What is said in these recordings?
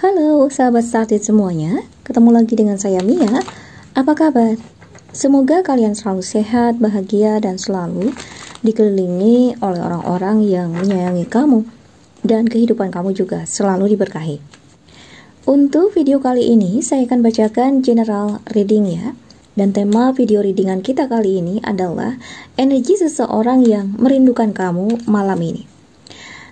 Halo sahabat Started semuanya, ketemu lagi dengan saya Mia. Apa kabar? Semoga kalian selalu sehat, bahagia, dan selalu dikelilingi oleh orang-orang yang menyayangi kamu, dan kehidupan kamu juga selalu diberkahi. Untuk video kali ini, saya akan bacakan general reading ya. Dan tema video readingan kita kali ini adalah energi seseorang yang merindukan kamu malam ini.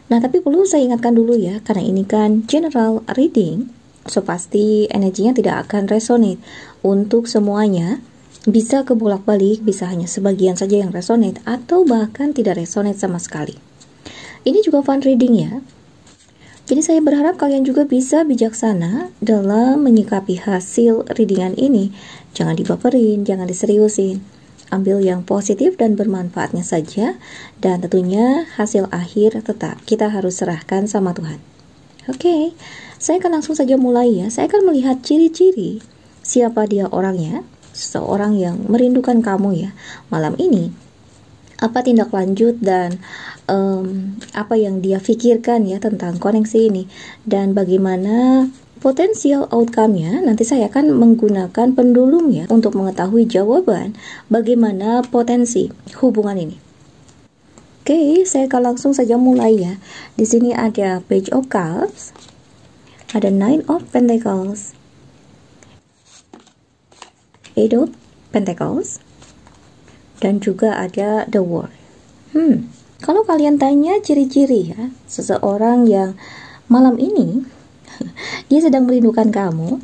Nah, tapi perlu saya ingatkan dulu ya, karena ini kan general reading, so pasti energinya tidak akan resonate untuk semuanya. Bisa kebolak-balik, bisa hanya sebagian saja yang resonate, atau bahkan tidak resonate sama sekali. Ini juga fun reading ya. Jadi saya berharap kalian juga bisa bijaksana dalam menyikapi hasil readingan ini. Jangan dibaperin, jangan diseriusin. Ambil yang positif dan bermanfaatnya saja, dan tentunya hasil akhir tetap kita harus serahkan sama Tuhan. Oke, saya akan langsung saja mulai ya. Saya akan melihat ciri-ciri siapa dia orangnya, seseorang yang merindukan kamu ya malam ini. Apa tindak lanjut dan apa yang dia pikirkan ya tentang koneksi ini, dan bagaimana potensial outcome-nya. Nanti saya akan menggunakan pendulum ya untuk mengetahui jawaban bagaimana potensi hubungan ini. Oke, saya akan langsung saja mulai ya. Di sini ada Page of Cups, ada Nine of Pentacles, Eight of Pentacles, dan juga ada The World. Kalau kalian tanya ciri-ciri ya seseorang yang malam ini dia sedang merindukan kamu,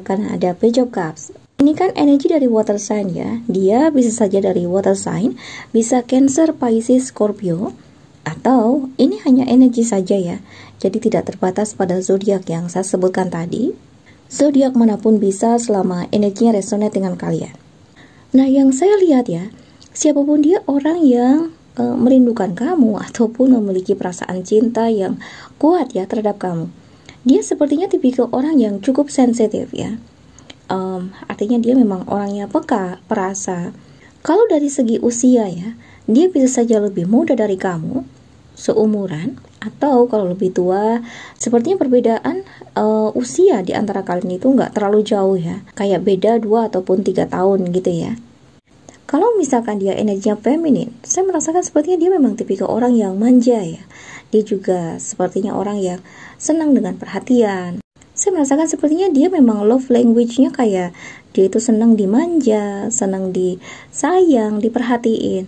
karena ada Page of Cups. Ini kan energi dari water sign ya. Dia bisa saja dari water sign, bisa Cancer, Pisces, Scorpio, atau ini hanya energi saja ya. Jadi tidak terbatas pada zodiak yang saya sebutkan tadi. Zodiak manapun bisa selama energinya resonate dengan kalian. Nah, yang saya lihat ya, siapapun dia orang yang merindukan kamu ataupun memiliki perasaan cinta yang kuat ya terhadap kamu. Dia sepertinya tipikal orang yang cukup sensitif ya. Artinya dia memang orangnya peka, perasa. Kalau dari segi usia ya, dia bisa saja lebih muda dari kamu, seumuran, atau kalau lebih tua, sepertinya perbedaan usia di antara kalian itu nggak terlalu jauh ya. Kayak beda 2 ataupun 3 tahun gitu ya. Kalau misalkan dia energinya feminin, saya merasakan sepertinya dia memang tipikal orang yang manja ya. Dia juga sepertinya orang yang senang dengan perhatian. Saya merasakan sepertinya dia memang love language-nya kayak dia itu senang dimanja, senang disayang, diperhatiin.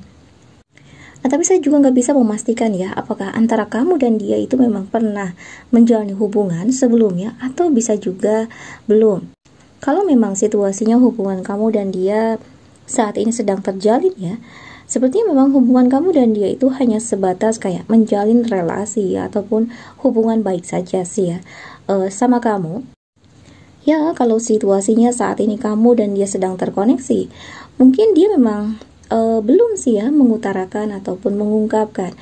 Nah, tapi saya juga nggak bisa memastikan ya, apakah antara kamu dan dia itu memang pernah menjalani hubungan sebelumnya, atau bisa juga belum. Kalau memang situasinya hubungan kamu dan dia saat ini sedang terjalin ya, sepertinya memang hubungan kamu dan dia itu hanya sebatas kayak menjalin relasi ya, ataupun hubungan baik saja sih ya sama kamu. Ya, kalau situasinya saat ini kamu dan dia sedang terkoneksi, mungkin dia memang belum sih ya mengutarakan ataupun mengungkapkan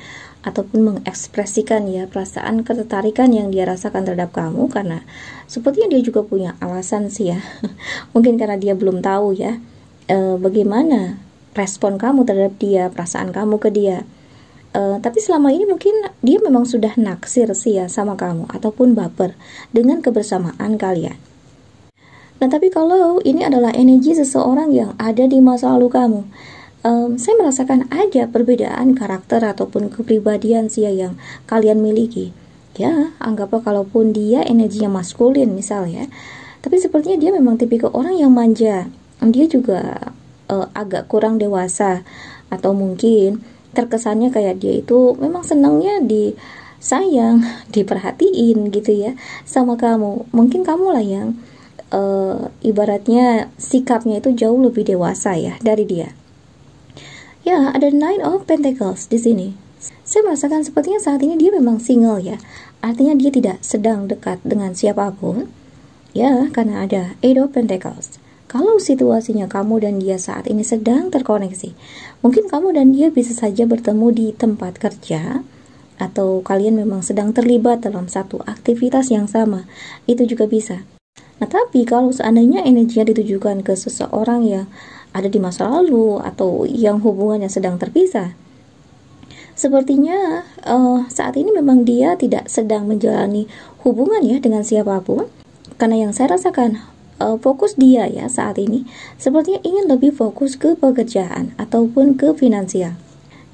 ataupun mengekspresikan ya perasaan ketertarikan yang dia rasakan terhadap kamu, karena sepertinya dia juga punya alasan sih ya. Mungkin karena dia belum tahu ya bagaimana respon kamu terhadap dia, perasaan kamu ke dia. Tapi selama ini mungkin dia memang sudah naksir sih ya sama kamu, ataupun baper dengan kebersamaan kalian. Nah, tapi kalau ini adalah energi seseorang yang ada di masa lalu kamu, saya merasakan ada perbedaan karakter ataupun kepribadian sih ya yang kalian miliki. Ya, anggaplah kalaupun dia energinya maskulin misalnya, tapi sepertinya dia memang tipikal orang yang manja. Dia juga agak kurang dewasa, atau mungkin terkesannya kayak dia itu memang senangnya disayang, diperhatiin gitu ya sama kamu. Mungkin kamu lah yang ibaratnya sikapnya itu jauh lebih dewasa ya dari dia. Ya, ada Nine of Pentacles di sini. Saya merasakan sepertinya saat ini dia memang single ya. Artinya dia tidak sedang dekat dengan siapapun. Ya, karena ada Eight of Pentacles. Kalau situasinya kamu dan dia saat ini sedang terkoneksi, mungkin kamu dan dia bisa saja bertemu di tempat kerja, atau kalian memang sedang terlibat dalam satu aktivitas yang sama. Itu juga bisa. Nah, tapi kalau seandainya energinya ditujukan ke seseorang yang ada di masa lalu atau yang hubungannya sedang terpisah, Sepertinya saat ini memang dia tidak sedang menjalani hubungan ya dengan siapapun, karena yang saya rasakan fokus dia ya saat ini sepertinya ingin lebih fokus ke pekerjaan ataupun ke finansial.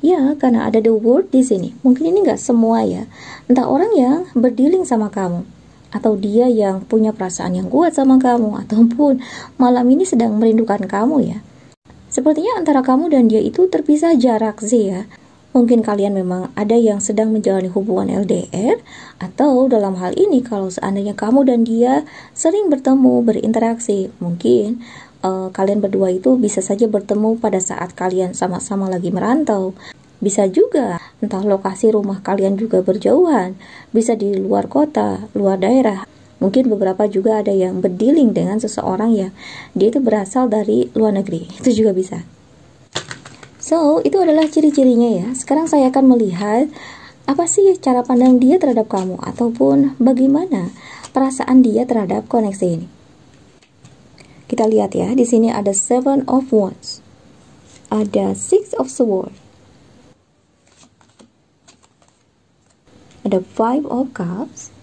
Ya, karena ada the word di sini. Mungkin ini nggak semua ya. Entah orang yang berdealing sama kamu, atau dia yang punya perasaan yang kuat sama kamu, ataupun malam ini sedang merindukan kamu ya. Sepertinya antara kamu dan dia itu terpisah jarak sih ya. Mungkin kalian memang ada yang sedang menjalani hubungan LDR, atau dalam hal ini kalau seandainya kamu dan dia sering bertemu, berinteraksi, mungkin kalian berdua itu bisa saja bertemu pada saat kalian sama-sama lagi merantau. Bisa juga entah lokasi rumah kalian juga berjauhan, bisa di luar kota, luar daerah. Mungkin beberapa juga ada yang berdealing dengan seseorang yang dia itu berasal dari luar negeri. Itu juga bisa. So, itu adalah ciri-cirinya ya. Sekarang saya akan melihat apa sih cara pandang dia terhadap kamu, ataupun bagaimana perasaan dia terhadap koneksi ini. Kita lihat ya, di sini ada 7 of Wands, ada 6 of Swords, ada 5 of Cups,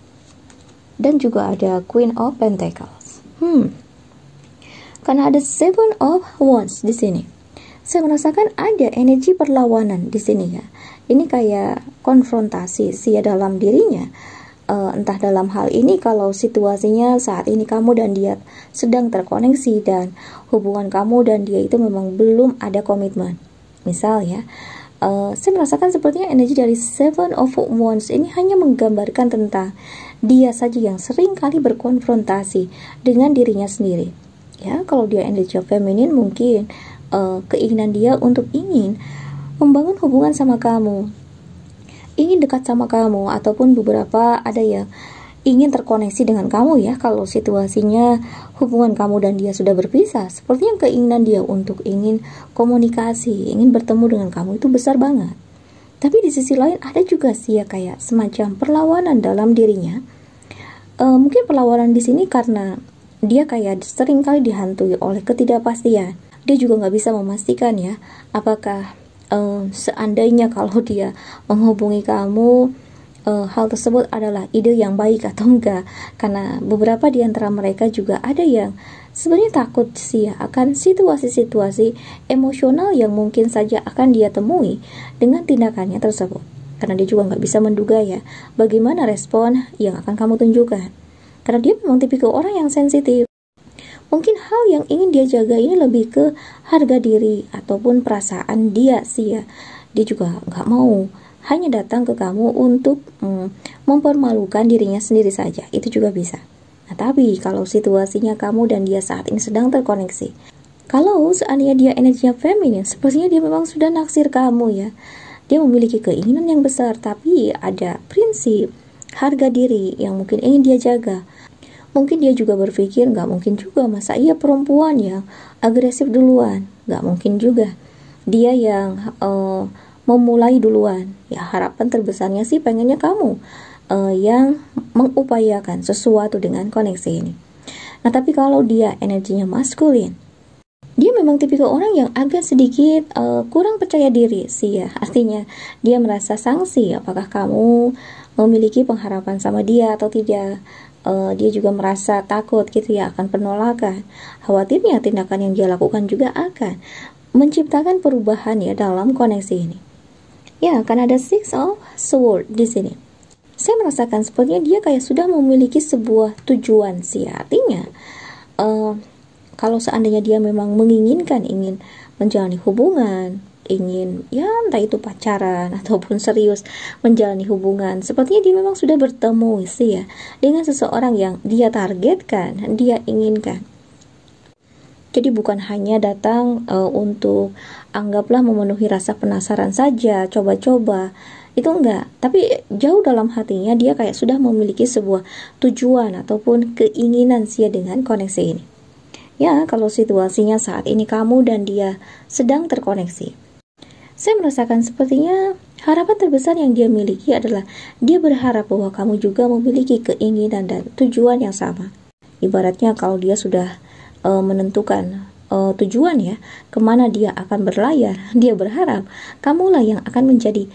dan juga ada Queen of Pentacles. Karena ada 7 of Wands di sini, saya merasakan ada energi perlawanan di sini ya. Ini kayak konfrontasi sih ya dalam dirinya. Entah dalam hal ini kalau situasinya saat ini kamu dan dia sedang terkoneksi dan hubungan kamu dan dia itu memang belum ada komitmen. Misal ya, saya merasakan sepertinya energi dari 7 of Wands ini hanya menggambarkan tentang dia saja yang sering kali berkonfrontasi dengan dirinya sendiri. Ya, kalau dia energi feminin mungkin keinginan dia untuk ingin membangun hubungan sama kamu, ingin dekat sama kamu, ataupun beberapa ada yang ingin terkoneksi dengan kamu ya. Kalau situasinya hubungan kamu dan dia sudah berpisah, sepertinya keinginan dia untuk ingin komunikasi, ingin bertemu dengan kamu itu besar banget. Tapi di sisi lain ada juga sih ya kayak semacam perlawanan dalam dirinya. Mungkin perlawanan di sini karena dia kayak sering kali dihantui oleh ketidakpastian. Dia juga nggak bisa memastikan ya apakah seandainya kalau dia menghubungi kamu, hal tersebut adalah ide yang baik atau enggak. Karena beberapa di antara mereka juga ada yang sebenarnya takut sih ya akan situasi-situasi emosional yang mungkin saja akan dia temui dengan tindakannya tersebut. Karena dia juga nggak bisa menduga ya bagaimana respon yang akan kamu tunjukkan. Karena dia memang tipikal orang yang sensitif. Mungkin hal yang ingin dia jaga ini lebih ke harga diri ataupun perasaan dia sih ya. Dia juga nggak mau hanya datang ke kamu untuk mempermalukan dirinya sendiri saja. Itu juga bisa. Nah, tapi kalau situasinya kamu dan dia saat ini sedang terkoneksi, kalau seandainya dia energinya feminin, sepertinya dia memang sudah naksir kamu ya. Dia memiliki keinginan yang besar, tapi ada prinsip harga diri yang mungkin ingin dia jaga. Mungkin dia juga berpikir, nggak mungkin juga masa iya perempuan yang agresif duluan. Nggak mungkin juga dia yang memulai duluan. Ya harapan terbesarnya sih pengennya kamu yang mengupayakan sesuatu dengan koneksi ini. Nah tapi kalau dia energinya maskulin, dia memang tipikal orang yang agak sedikit kurang percaya diri sih ya. Artinya dia merasa sangsi apakah kamu memiliki pengharapan sama dia atau tidak. Dia juga merasa takut gitu ya akan penolakan. Khawatirnya tindakan yang dia lakukan juga akan menciptakan perubahan ya dalam koneksi ini. Ya, kan ada 6 of Swords di sini. Saya merasakan sepertinya dia kayak sudah memiliki sebuah tujuan sih. Artinya kalau seandainya dia memang menginginkan ingin menjalani hubungan, ingin ya entah itu pacaran ataupun serius menjalani hubungan, sepertinya dia memang sudah bertemu sih ya dengan seseorang yang dia targetkan, dia inginkan. Jadi bukan hanya datang untuk anggaplah memenuhi rasa penasaran saja, coba-coba, itu enggak, tapi jauh dalam hatinya dia kayak sudah memiliki sebuah tujuan ataupun keinginan sih dengan koneksi ini. Ya, kalau situasinya saat ini kamu dan dia sedang terkoneksi, saya merasakan sepertinya harapan terbesar yang dia miliki adalah dia berharap bahwa kamu juga memiliki keinginan dan tujuan yang sama. Ibaratnya kalau dia sudah menentukan tujuan ya, kemana dia akan berlayar, dia berharap kamulah yang akan menjadi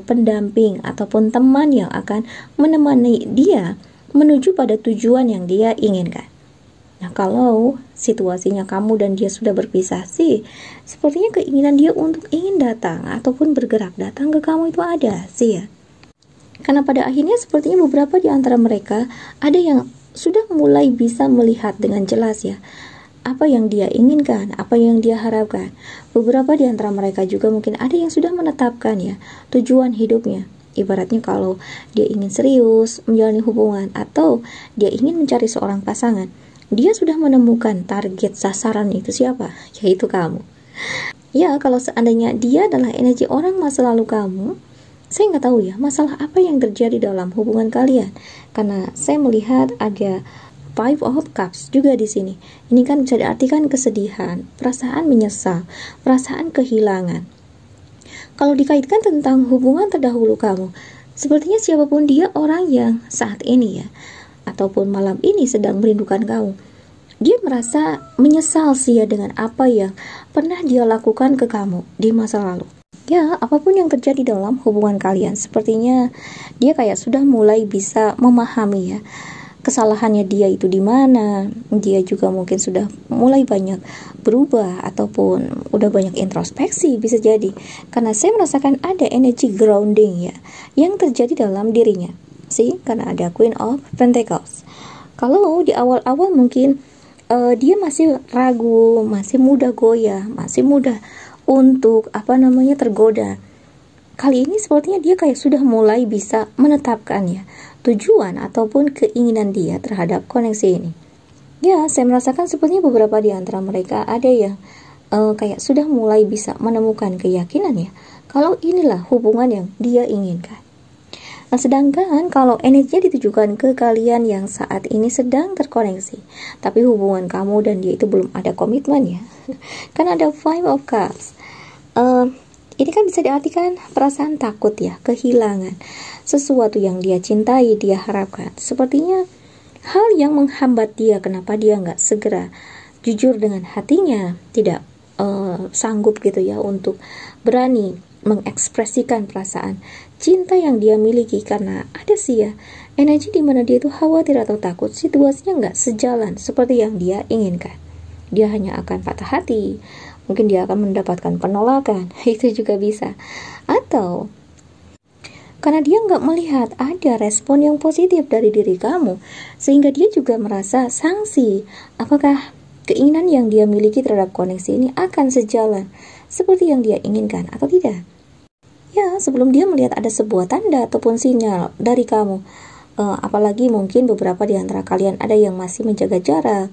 pendamping ataupun teman yang akan menemani dia menuju pada tujuan yang dia inginkan. Nah, kalau situasinya kamu dan dia sudah berpisah sih, sepertinya keinginan dia untuk ingin datang ataupun bergerak datang ke kamu itu ada sih ya. Karena pada akhirnya sepertinya beberapa di antara mereka ada yang sudah mulai bisa melihat dengan jelas ya, apa yang dia inginkan, apa yang dia harapkan. Beberapa di antara mereka juga mungkin ada yang sudah menetapkan ya tujuan hidupnya. Ibaratnya kalau dia ingin serius menjalani hubungan atau dia ingin mencari seorang pasangan, dia sudah menemukan target sasaran itu siapa? Yaitu kamu. Ya, kalau seandainya dia adalah energi orang masa lalu kamu, saya nggak tahu ya masalah apa yang terjadi dalam hubungan kalian. Karena saya melihat ada Five of Cups juga di sini. Ini kan bisa diartikan kesedihan, perasaan menyesal, perasaan kehilangan. Kalau dikaitkan tentang hubungan terdahulu kamu, sepertinya siapapun dia orang yang saat ini ya, ataupun malam ini sedang merindukan kamu, dia merasa menyesal sih ya dengan apa yang pernah dia lakukan ke kamu di masa lalu. Ya, apapun yang terjadi dalam hubungan kalian, sepertinya dia kayak sudah mulai bisa memahami ya kesalahannya dia itu di mana. Dia juga mungkin sudah mulai banyak berubah ataupun udah banyak introspeksi, bisa jadi. Karena saya merasakan ada energi grounding ya yang terjadi dalam dirinya. Sih, karena ada Queen of Pentacles. Kalau di awal-awal mungkin dia masih ragu, masih mudah goyah, masih mudah untuk tergoda. Kali ini sepertinya dia kayak sudah mulai bisa menetapkan ya tujuan ataupun keinginan dia terhadap koneksi ini. Ya, saya merasakan sepertinya beberapa di antara mereka ada yang kayak sudah mulai bisa menemukan keyakinan ya kalau inilah hubungan yang dia inginkan. Nah, sedangkan kalau energinya ditujukan ke kalian yang saat ini sedang terkoneksi, tapi hubungan kamu dan dia itu belum ada komitmen ya. Kan ada Five of Cups. Ini kan bisa diartikan perasaan takut ya, kehilangan sesuatu yang dia cintai, dia harapkan. Sepertinya hal yang menghambat dia, kenapa dia nggak segera jujur dengan hatinya, tidak sanggup gitu ya untuk berani mengekspresikan perasaan cinta yang dia miliki. Karena ada sih ya energi di mana dia itu khawatir atau takut situasinya nggak sejalan seperti yang dia inginkan. Dia hanya akan patah hati, mungkin dia akan mendapatkan penolakan, itu juga bisa. Atau karena dia nggak melihat ada respon yang positif dari diri kamu, sehingga dia juga merasa sangsi. Apakah keinginan yang dia miliki terhadap koneksi ini akan sejalan seperti yang dia inginkan atau tidak? Ya, sebelum dia melihat ada sebuah tanda ataupun sinyal dari kamu, apalagi mungkin beberapa di antara kalian ada yang masih menjaga jarak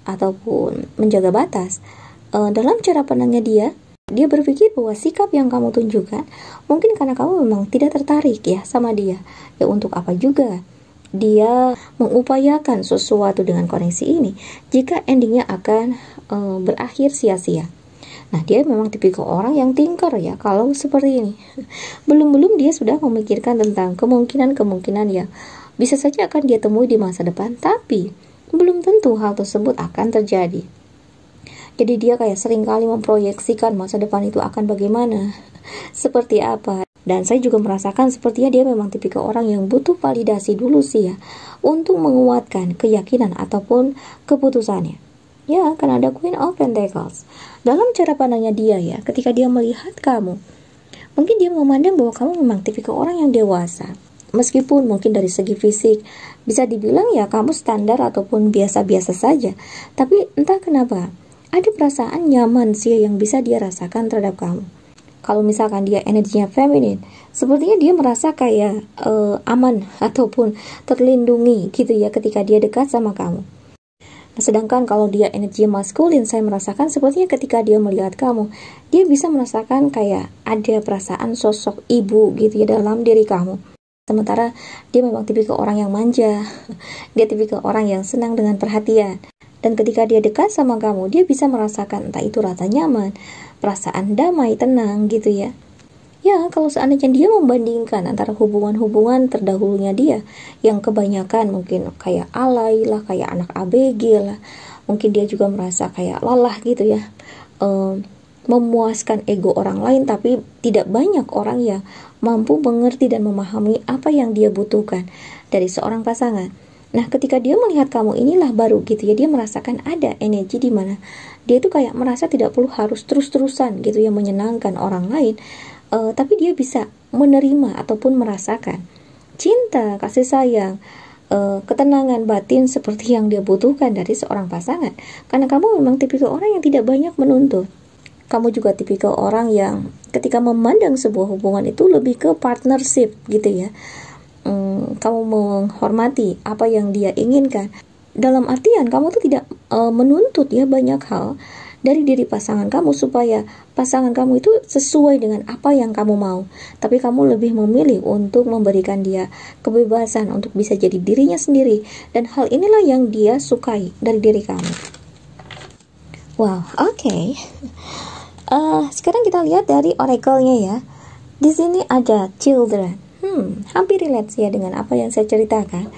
ataupun menjaga batas. Dalam cara pandangnya dia berpikir bahwa sikap yang kamu tunjukkan mungkin karena kamu memang tidak tertarik ya sama dia. Ya, untuk apa juga dia mengupayakan sesuatu dengan koneksi ini jika endingnya akan berakhir sia-sia. Nah, dia memang tipikal orang yang tinker ya kalau seperti ini. Belum dia sudah memikirkan tentang kemungkinan yang bisa saja akan dia temui di masa depan, tapi belum tentu hal tersebut akan terjadi. Jadi dia kayak seringkali memproyeksikan masa depan itu akan bagaimana, seperti apa. Dan saya juga merasakan sepertinya dia memang tipikal orang yang butuh validasi dulu sih ya untuk menguatkan keyakinan ataupun keputusannya. Ya, karena ada Queen of Pentacles. Dalam cara pandangnya dia ya, ketika dia melihat kamu, mungkin dia memandang bahwa kamu memang tipikal orang yang dewasa. Meskipun mungkin dari segi fisik bisa dibilang ya kamu standar ataupun biasa-biasa saja, tapi entah kenapa ada perasaan nyaman sih yang bisa dia rasakan terhadap kamu. Kalau misalkan dia energinya feminin, sepertinya dia merasa kayak aman ataupun terlindungi gitu ya ketika dia dekat sama kamu. Nah, sedangkan kalau dia energi maskulin, saya merasakan sepertinya ketika dia melihat kamu, dia bisa merasakan kayak ada perasaan sosok ibu gitu ya dalam diri kamu. Sementara dia memang tipikal orang yang manja, dia tipikal orang yang senang dengan perhatian. Dan ketika dia dekat sama kamu, dia bisa merasakan entah itu rasa nyaman, perasaan damai, tenang gitu ya. Ya, kalau seandainya dia membandingkan antara hubungan-hubungan terdahulunya dia, yang kebanyakan mungkin kayak alay lah, kayak anak ABG lah, mungkin dia juga merasa kayak lelah gitu ya, memuaskan ego orang lain, tapi tidak banyak orang yang mampu mengerti dan memahami apa yang dia butuhkan dari seorang pasangan. Nah, ketika dia melihat kamu, inilah baru gitu ya, dia merasakan ada energi di mana dia itu kayak merasa tidak perlu harus terus-terusan gitu ya menyenangkan orang lain, tapi dia bisa menerima ataupun merasakan cinta, kasih sayang, ketenangan batin seperti yang dia butuhkan dari seorang pasangan. Karena kamu memang tipikal orang yang tidak banyak menuntut. Kamu juga tipikal orang yang ketika memandang sebuah hubungan itu lebih ke partnership gitu ya. Kamu menghormati apa yang dia inginkan. Dalam artian kamu tuh tidak menuntut ya banyak hal dari diri pasangan kamu supaya pasangan kamu itu sesuai dengan apa yang kamu mau. Tapi kamu lebih memilih untuk memberikan dia kebebasan untuk bisa jadi dirinya sendiri. Dan hal inilah yang dia sukai dari diri kamu. Wow, oke. Sekarang kita lihat dari oracle-nya ya. Di sini ada children. Hampir relate ya dengan apa yang saya ceritakan.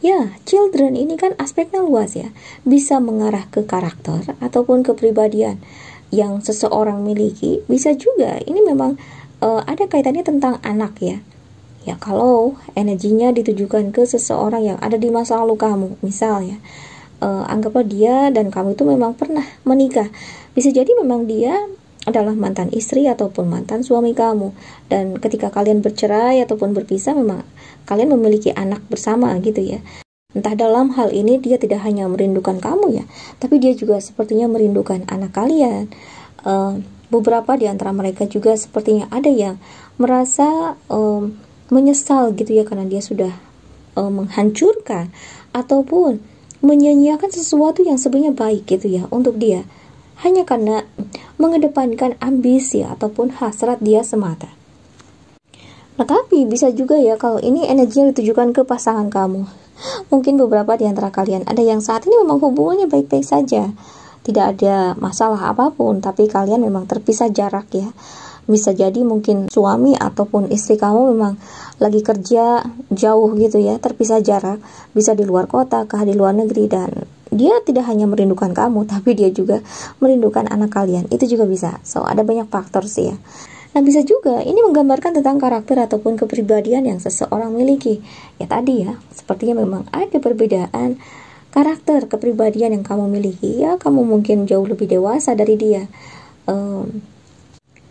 Ya, children ini kan aspeknya luas ya. Bisa mengarah ke karakter ataupun kepribadian yang seseorang miliki. Bisa juga ini memang ada kaitannya tentang anak ya. Ya, kalau energinya ditujukan ke seseorang yang ada di masa lalu kamu, misalnya anggaplah dia dan kamu itu memang pernah menikah. Bisa jadi memang dia adalah mantan istri ataupun mantan suami kamu, dan ketika kalian bercerai ataupun berpisah memang kalian memiliki anak bersama gitu ya. Entah dalam hal ini dia tidak hanya merindukan kamu ya, tapi dia juga sepertinya merindukan anak kalian. Beberapa di antara mereka juga sepertinya ada yang merasa menyesal gitu ya, karena dia sudah menghancurkan ataupun menyia-nyiakan sesuatu yang sebenarnya baik gitu ya untuk dia, hanya karena mengedepankan ambisi ataupun hasrat dia semata. Nah, tapi bisa juga ya kalau ini energinya ditujukan ke pasangan kamu. Mungkin beberapa di antara kalian ada yang saat ini memang hubungannya baik-baik saja, tidak ada masalah apapun, tapi kalian memang terpisah jarak ya. Bisa jadi mungkin suami ataupun istri kamu memang lagi kerja jauh gitu ya, terpisah jarak, bisa di luar kota kah, di luar negeri, dan dia tidak hanya merindukan kamu, tapi dia juga merindukan anak kalian. Itu juga bisa. So, ada banyak faktor sih ya. Nah, bisa juga ini menggambarkan tentang karakter ataupun kepribadian yang seseorang miliki. Ya tadi ya, sepertinya memang ada perbedaan karakter kepribadian yang kamu miliki. Ya, kamu mungkin jauh lebih dewasa dari dia.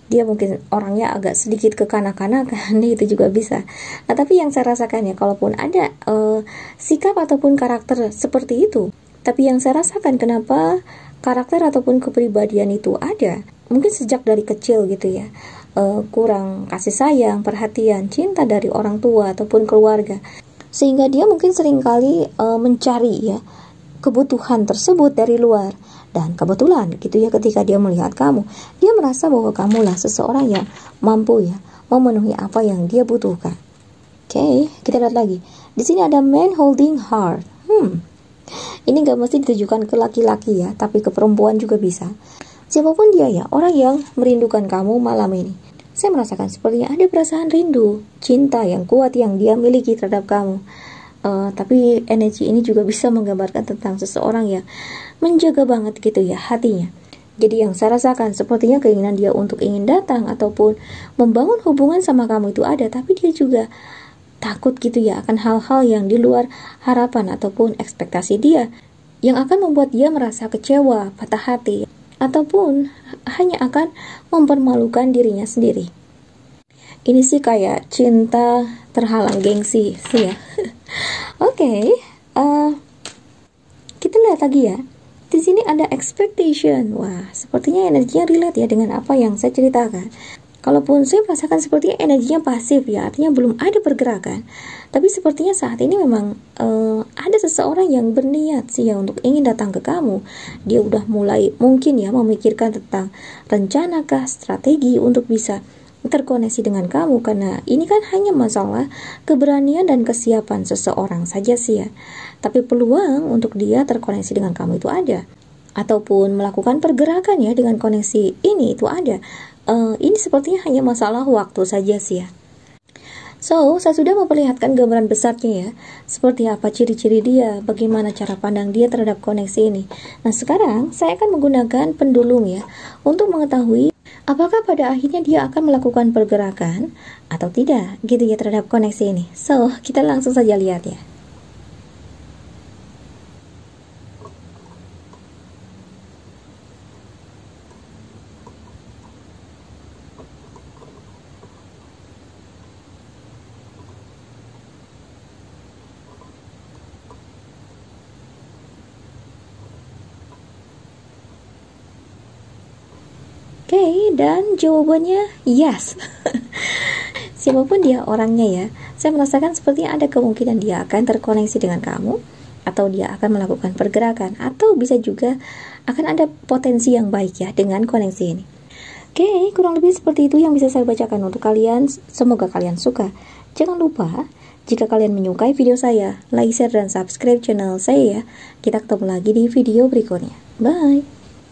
Dia mungkin orangnya agak sedikit kekanak-kanakan, itu juga bisa. Nah, tapi yang saya rasakan ya, kalaupun ada sikap ataupun karakter seperti itu, tapi yang saya rasakan kenapa karakter ataupun kepribadian itu ada, mungkin sejak dari kecil gitu ya, kurang kasih sayang, perhatian, cinta dari orang tua ataupun keluarga, sehingga dia mungkin seringkali mencari ya kebutuhan tersebut dari luar. Dan kebetulan gitu ya, ketika dia melihat kamu, dia merasa bahwa kamulah seseorang yang mampu ya memenuhi apa yang dia butuhkan. Oke, kita lihat lagi. Di sini ada man holding heart. Ini gak mesti ditujukan ke laki-laki ya, tapi ke perempuan juga bisa. Siapapun dia ya, orang yang merindukan kamu malam ini. Saya merasakan sepertinya ada perasaan rindu, cinta yang kuat yang dia miliki terhadap kamu. Tapi energi ini juga bisa menggambarkan tentang seseorang yang menjaga banget gitu ya hatinya. Jadi yang saya rasakan sepertinya keinginan dia untuk ingin datang ataupun membangun hubungan sama kamu itu ada, tapi dia juga takut gitu ya akan hal-hal yang di luar harapan ataupun ekspektasi dia, yang akan membuat dia merasa kecewa, patah hati, ataupun hanya akan mempermalukan dirinya sendiri. Ini sih kayak cinta terhalang gengsi sih ya. Oke, kita lihat lagi ya. Di sini ada expectation. Wah, sepertinya energinya relate ya dengan apa yang saya ceritakan. Kalaupun saya merasakan sepertinya energinya pasif ya, artinya belum ada pergerakan. Tapi sepertinya saat ini memang ada seseorang yang berniat sih ya untuk ingin datang ke kamu. Dia udah mulai mungkin ya memikirkan tentang rencanakah, strategi untuk bisa terkoneksi dengan kamu, karena ini kan hanya masalah keberanian dan kesiapan seseorang saja sih ya. Tapi peluang untuk dia terkoneksi dengan kamu itu ada, ataupun melakukan pergerakan ya dengan koneksi ini itu ada. Ini sepertinya hanya masalah waktu saja sih ya. So, saya sudah memperlihatkan gambaran besarnya ya, seperti apa ciri-ciri dia, bagaimana cara pandang dia terhadap koneksi ini. Nah, sekarang saya akan menggunakan pendulum ya, untuk mengetahui apakah pada akhirnya dia akan melakukan pergerakan atau tidak gitu ya terhadap koneksi ini. So, kita langsung saja lihat ya. Oke, dan jawabannya yes. Siapapun dia orangnya ya, saya merasakan sepertinya ada kemungkinan dia akan terkoneksi dengan kamu, atau dia akan melakukan pergerakan, atau bisa juga akan ada potensi yang baik ya dengan koneksi ini. Oke, kurang lebih seperti itu yang bisa saya bacakan untuk kalian. Semoga kalian suka. Jangan lupa, jika kalian menyukai video saya, like, share, dan subscribe channel saya ya. Kita ketemu lagi di video berikutnya. Bye!